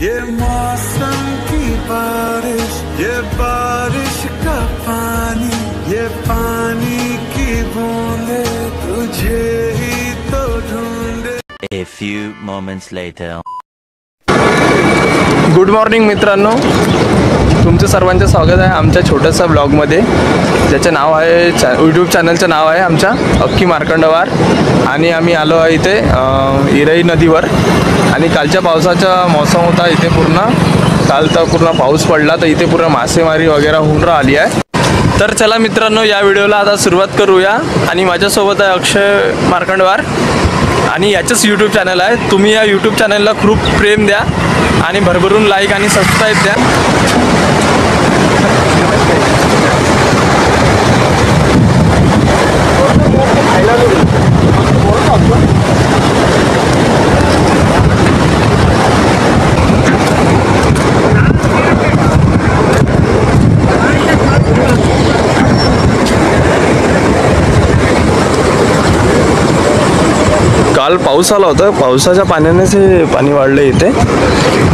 ये मौसम की बारिश, ये बारिश का पानी, ये पानी की बूंदे तुझे ही तो ढूंढे। A few moments later. Good morning मित्रांनो, तुमचं सर्वांचं स्वागत आहे आमच्या छोट्याशा ब्लॉगमध्ये, ज्याचं नाव आहे यूट्यूब चॅनलचं नाव आहे आमच्या अक्की मार्कंडवार. आणि आम्ही आलो आहे इथे इरई नदीवर. आणि कालच्या पावसाचा मौसम होता इथे पूर्ण, काल तर पूर्ण पाऊस पडला, तर इथे पूर्ण मासेमारी वगैरे होऊन राहिली आहे. तर चला मित्रांनो, या व्हिडिओला आता सुरुवात करूया. आणि माझ्यासोबत आहे अक्षय मार्कंडवार आणि याचंच यूट्यूब चॅनल आहे. तुम्ही या यूट्यूब चॅनलला खूप प्रेम द्या आणि भरभरून लाईक आणि सबस्क्राईब द्या. काल पाऊस आला होता, पावसाच्या पाण्यानेच हे पाणी वाढलं इथे.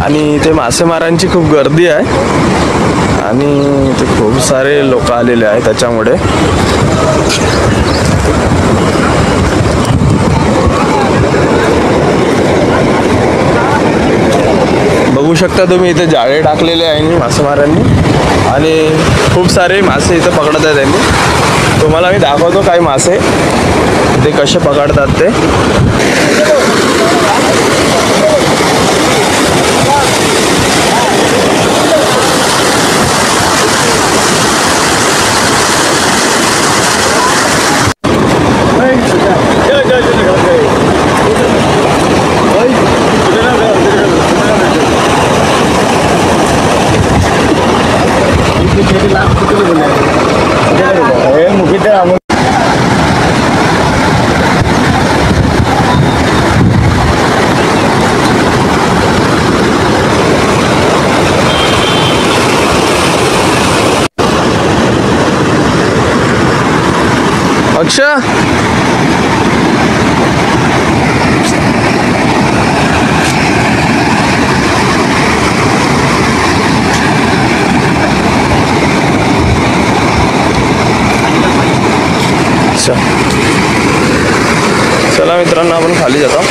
आणि इथे मासेमारांची खूप गर्दी आहे आणि इथे खूप सारे लोक आलेले आहेत त्याच्यामुळे. बघू शकता तुम्ही, इथे जाळे टाकलेले आहे मासेमारांनी आणि खूप सारे मासे इथे पकडत आहेत त्यांनी. तुम्हाला मी दाखवतो काही मासे ते कसे पकडतात ते. अक्षय चला मित्रांनो, आपण खाली जातो.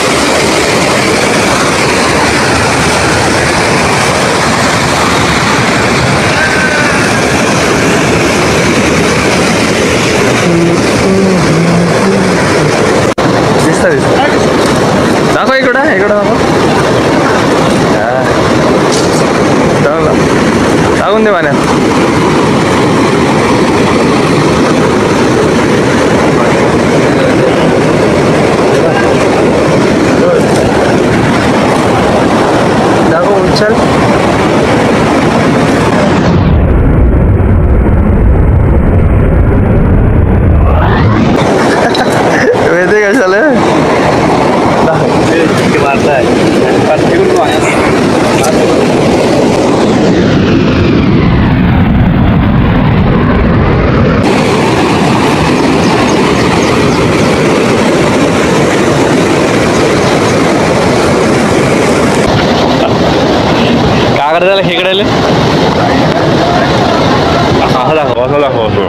दाखव इकडं, इकडं दाखव, टाकून दे पाण्यात. दाखव उचल. वेदे कशाला काय करताय खेकड्याले? असं दाखव, असं दाखव, असं.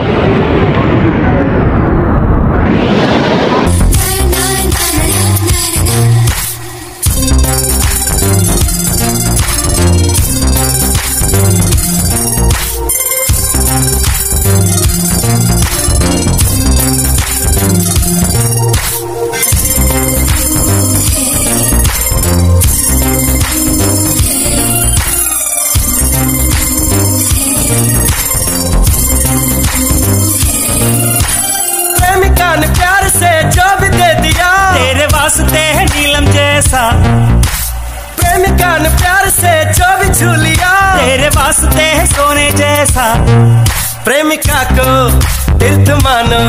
प्रेमिका ने प्यार से जो भी छू लिया, तेरे वास्ते है सोने जैसा. प्रेमिका को दिल थमानो,